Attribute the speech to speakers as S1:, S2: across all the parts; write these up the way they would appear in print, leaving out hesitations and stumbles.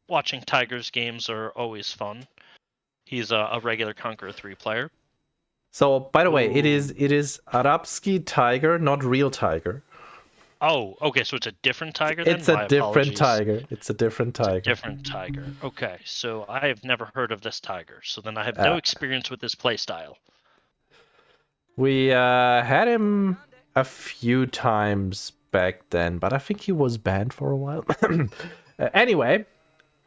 S1: watching Tiger's games are always fun. He's a regular Conqueror 3 player.
S2: So, by the way, it is Arabsky Tiger, not real Tiger.
S1: Oh, okay, so it's a different Tiger then?
S2: It's a
S1: My
S2: different
S1: apologies.
S2: Tiger. It's a different Tiger.
S1: It's a different Tiger. Okay, so I have never heard of this Tiger, so then I have no experience with this playstyle.
S2: We had him a few times back then, but I think he was banned for a while. Anyway,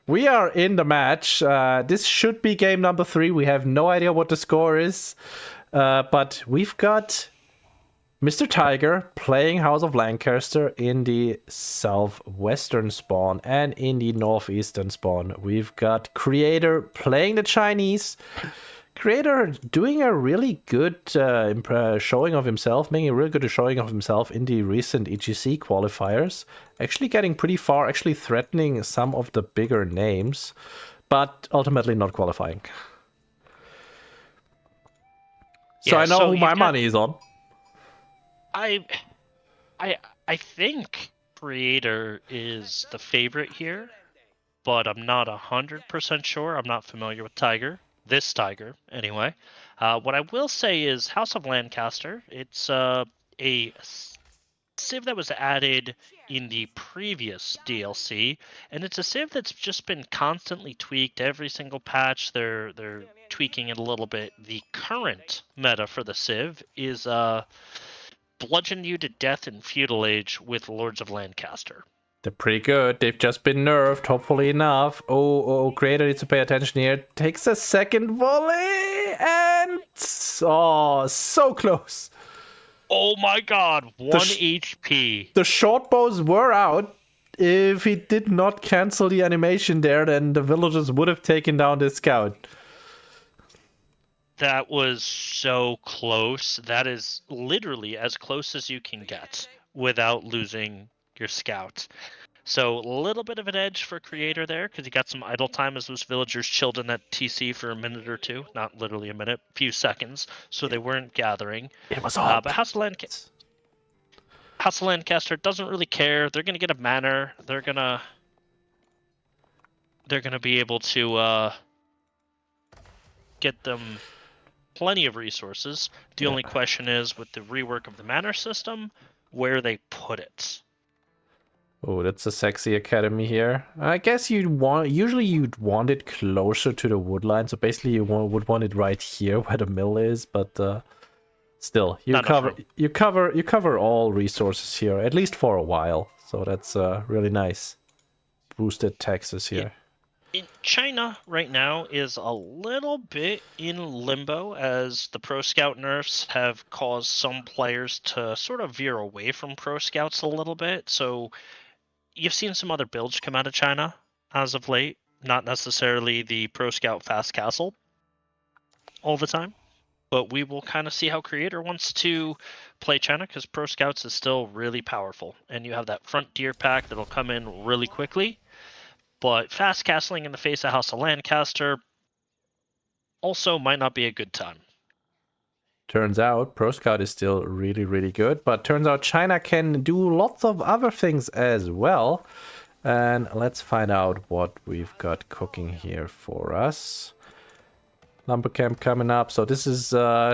S2: we are in the match. This should be game number 3. We have no idea what the score is, but we've got Mr. Tiger playing House of Lancaster in the southwestern spawn and in the northeastern spawn. We've got Creator playing the Chinese. Creator doing a really good showing of himself, making a really good showing of himself in the recent EGC qualifiers. Actually getting pretty far, actually threatening some of the bigger names, but ultimately not qualifying. So I know who my money is on.
S1: I think Creator is the favorite here, but I'm not 100% sure. I'm not familiar with Tiger. This Tiger, anyway. What I will say is House of Lancaster. It's a civ that was added in the previous DLC, and it's a civ that's just been constantly tweaked. Every single patch, they're tweaking it a little bit. The current meta for the civ is bludgeon you to death in Feudal Age with Lords of Lancaster.
S2: They're pretty good. They've just been nerfed, hopefully enough. Oh, Creator needs to pay attention here. Takes a second volley, and... oh, so close.
S1: Oh my god, 1 HP.
S2: The short bows were out. If he did not cancel the animation there, then the villagers would have taken down this scout.
S1: That was so close. That is literally as close as you can get without losing your scout. So a little bit of an edge for Creator there because he got some idle time as those villagers chilled in that TC for a minute or two. Not literally a minute, a few seconds. So they weren't gathering.
S2: It was odd.
S1: But House of Lancaster doesn't really care. They're going to get a manor. They're going to be able to get them plenty of resources. The only question is, with the rework of the manor system, where they put it.
S2: Oh, that's a sexy academy here. I guess usually you'd want it closer to the woodline, so basically you would want it right here where the mill is, but still, you cover all resources here, at least for a while. So that's really nice. Boosted taxes here.
S1: In China right now is a little bit in limbo as the Pro Scout nerfs have caused some players to sort of veer away from Pro Scouts a little bit. So you've seen some other builds come out of China as of late, not necessarily the Pro Scout Fast Castle all the time, but we will kind of see how Creator wants to play China because Pro Scouts is still really powerful, and you have that Frontier pack that'll come in really quickly. But fast castling in the face of House of Lancaster also might not be a good time.
S2: Turns out Pro Scout is still really, really good, but turns out China can do lots of other things as well. And let's find out what we've got cooking here for us. Lumber camp coming up. So this is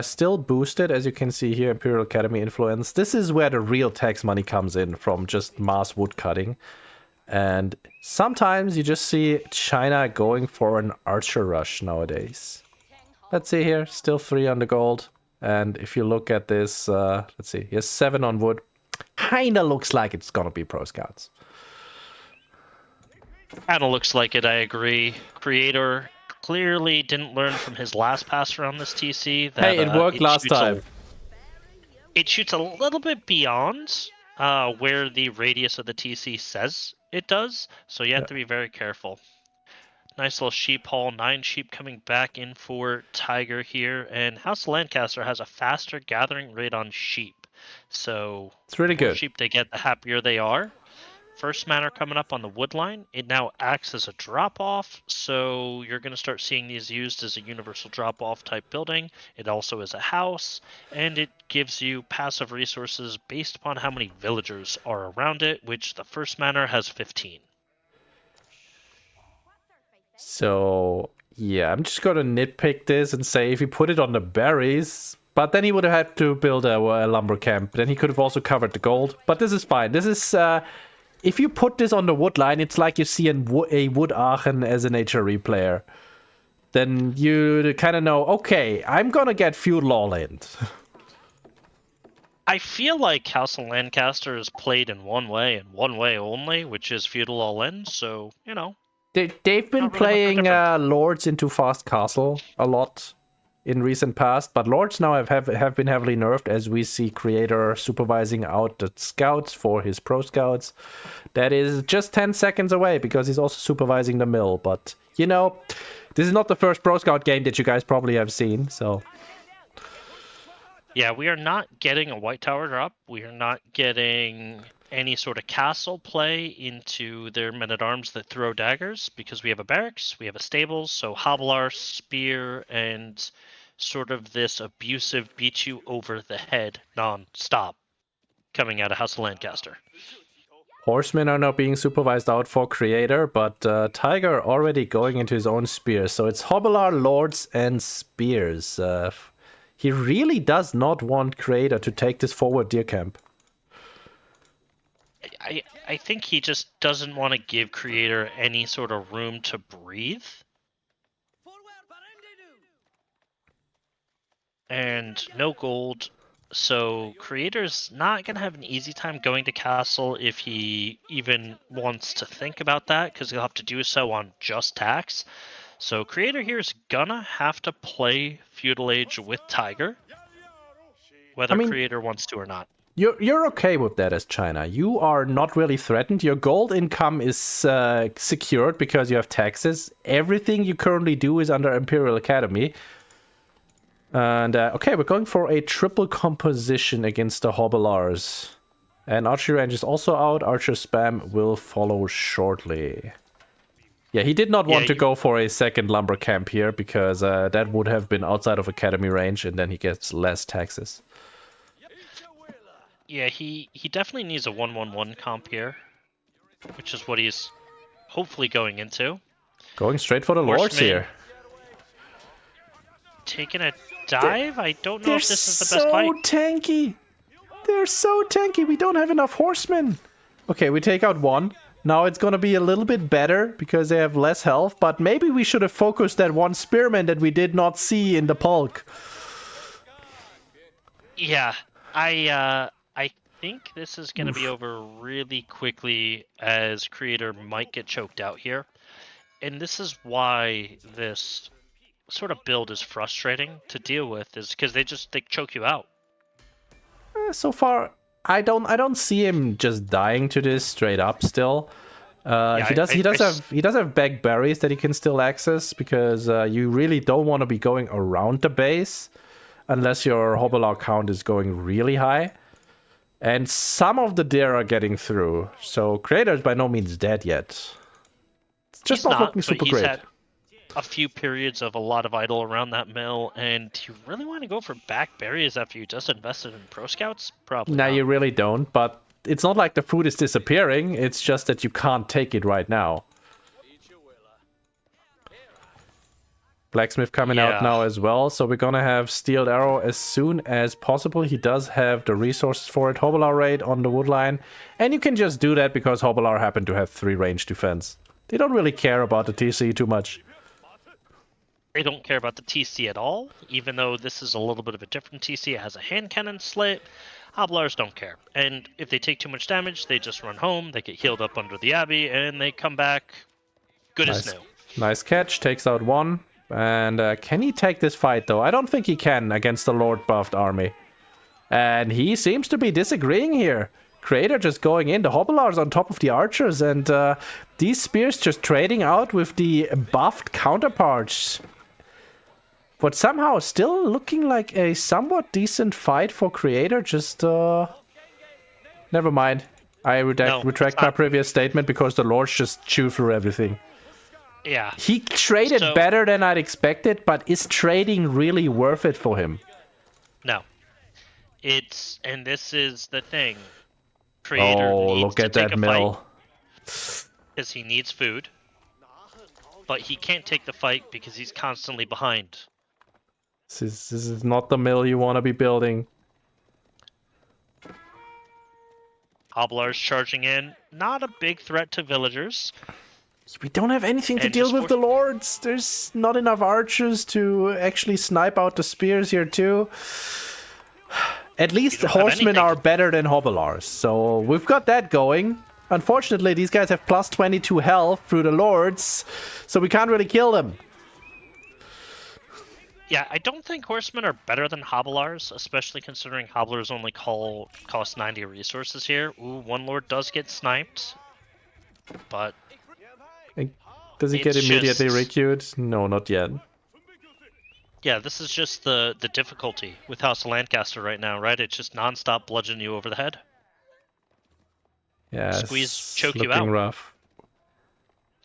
S2: still boosted, as you can see here, Imperial Academy influence. This is where the real tax money comes in from just mass wood cutting. And sometimes you just see China going for an archer rush nowadays. Let's see here, still 3 on the gold. And if you look at this, let's see, here's 7 on wood. Kinda looks like it's gonna be Pro Scouts.
S1: Kinda looks like it, I agree. Creator clearly didn't learn from his last pass around this TC. That,
S2: hey, it worked last time.
S1: It shoots a little bit beyond where the radius of the TC says it does, so you have to be very careful. Nice little sheep haul, 9 sheep coming back in for Tiger here, and House of Lancaster has a faster gathering rate on sheep. So
S2: it's really good.
S1: The more sheep they get, the happier they are. First manor coming up on the wood line. It now acts as a drop-off, so you're going to start seeing these used as a universal drop-off type building. It also is a house, and it gives you passive resources based upon how many villagers are around it, which the first manor has 15.
S2: So, yeah, I'm just gonna nitpick this and say if he put it on the berries, but then he would have had to build a lumber camp. Then he could have also covered the gold. But this is fine. This is, if you put this on the wood line, it's like you see a wood Aachen as an HRE player. Then you kind of know, okay, I'm gonna get feudal all in.
S1: I feel like House of Lancaster is played in one way and one way only, which is feudal all in. So
S2: They've been playing Lords into Fast Castle a lot in recent past, but Lords now have been heavily nerfed as we see Creator supervising out the scouts for his pro scouts. That is just 10 seconds away because he's also supervising the mill. But, this is not the first pro scout game that you guys probably have seen, so...
S1: Yeah, we are not getting a white tower drop. We are not getting any sort of castle play into their men-at-arms that throw daggers because we have a barracks, we have a stables, so Hobbler, spear, and sort of this abusive beat you over the head non-stop coming out of House of Lancaster.
S2: Horsemen are now being supervised out for Creator, but Tiger already going into his own spears. So it's Hobbler, Lords, and Spears. He really does not want Creator to take this forward deer camp.
S1: I think he just doesn't want to give Creator any sort of room to breathe. And no gold, so Creator's not going to have an easy time going to castle if he even wants to think about that, because he'll have to do so on just tax. So Creator here is gonna have to play Feudal Age with Tiger, whether Creator wants to or not.
S2: You're okay with that as China. You are not really threatened. Your gold income is secured because you have taxes. Everything you currently do is under Imperial Academy. And okay, we're going for a triple composition against the Hobblars. And Archery Range is also out. Archer Spam will follow shortly. Yeah, he did not want to go for a second lumber camp here because that would have been outside of Academy range and then he gets less taxes.
S1: Yeah, he definitely needs a 1-1-1 comp here, which is what he's hopefully going into.
S2: Going straight for the Lords here.
S1: Taking a dive? I don't know if this is the best fight.
S2: They're so tanky. They're so tanky. We don't have enough horsemen. Okay, we take out one. Now it's gonna be a little bit better because they have less health, but maybe we should have focused that one spearman that we did not see in the bulk.
S1: Yeah, I think this is gonna be over really quickly as Creator might get choked out here. And this is why this sort of build is frustrating to deal with, is because they choke you out.
S2: So far, I don't see him just dying to this straight up still. He does have back berries that he can still access because you really don't want to be going around the base unless your Hobbler count is going really high. And some of the deer are getting through, so Creator is by no means dead yet. It's just not looking super great.
S1: Had a few periods of a lot of idle around that mill, and do you really want to go for back berries after you just invested in pro scouts? Probably
S2: No,
S1: not.
S2: you really don't, but it's not like the food is disappearing, it's just that you can't take it right now. Blacksmith coming out now as well, so we're gonna have Steeled Arrow as soon as possible. He does have the resources for it. Hobbler raid on the wood line, and you can just do that because Hobbler happen to have 3 range defense. They don't really care about the TC too much.
S1: They don't care about the TC at all, even though this is a little bit of a different TC. It has a hand cannon slit. Hobblers don't care. And if they take too much damage, they just run home, they get healed up under the Abbey, and they come back good as new.
S2: Nice catch, takes out one. And can he take this fight, though? I don't think he can against the Lord buffed army. And he seems to be disagreeing here. Creator just going in, the Hobblars on top of the archers, and these spears just trading out with the buffed counterparts. But somehow still looking like a somewhat decent fight for Creator, just never mind. I retract my previous statement because the Lords just chew through everything.
S1: Yeah.
S2: He traded better than I'd expected, but is trading really worth it for him?
S1: No. And this is the thing. Creator needs
S2: look
S1: to
S2: at
S1: take
S2: that
S1: a
S2: mill.
S1: fight because he needs food. but he can't take the fight because he's constantly behind.
S2: This is not the mill you want to be building.
S1: Hoblars charging in, not a big threat to villagers.
S2: We don't have anything to
S1: And
S2: deal
S1: just
S2: with the lords. There's not enough archers to actually snipe out the spears here too. At least the horsemen are better than hobilars, so we've got that going. Unfortunately, these guys have plus 22 health through the lords, so we can't really kill them.
S1: Yeah, I don't think horsemen are better than hobilars, especially considering hobilars only cost 90 resources here. Ooh, one lord does get sniped, but...
S2: Does he get immediately requeued? No, not yet.
S1: Yeah, this is just the difficulty with House of Lancaster right now, right? It's just non-stop bludgeon you over the head.
S2: Yeah,
S1: squeeze, choke you out.
S2: Rough.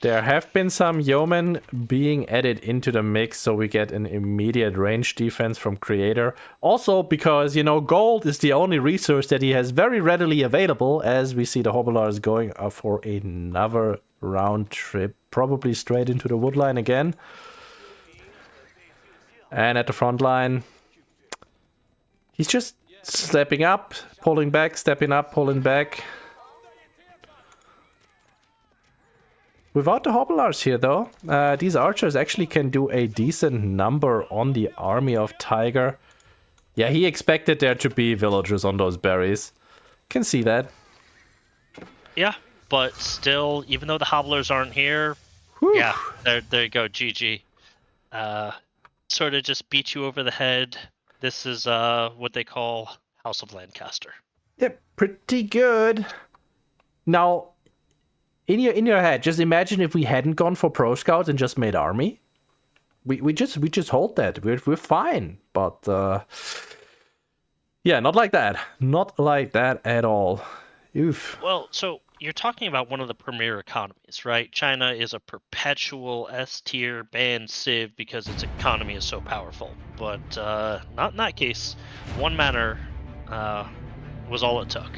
S2: There have been some yeomen being added into the mix, so we get an immediate range defense from Creator. Also because, you know, gold is the only resource that he has very readily available, as we see the hobilars going for another round trip, probably straight into the woodline again. And at the front line, he's just stepping up, pulling back, stepping up, pulling back. Without the hobilars here, though, these archers actually can do a decent number on the army of Tiger. Yeah, he expected there to be villagers on those berries. Can see that.
S1: Yeah, but still, even though the hobilars aren't here,
S2: whew.
S1: Yeah, there you go, GG. Sort of just beat you over the head. This is what they call House of Lancaster.
S2: Yeah, pretty good. Now, in your head, just imagine if we hadn't gone for pro scouts and just made army. We just hold that. We're fine. But yeah, not like that. Not like that at all. Oof.
S1: Well, so you're talking about one of the premier economies, right? China is a perpetual S-tier banned civ because its economy is so powerful. But not in that case. One manor was all it took.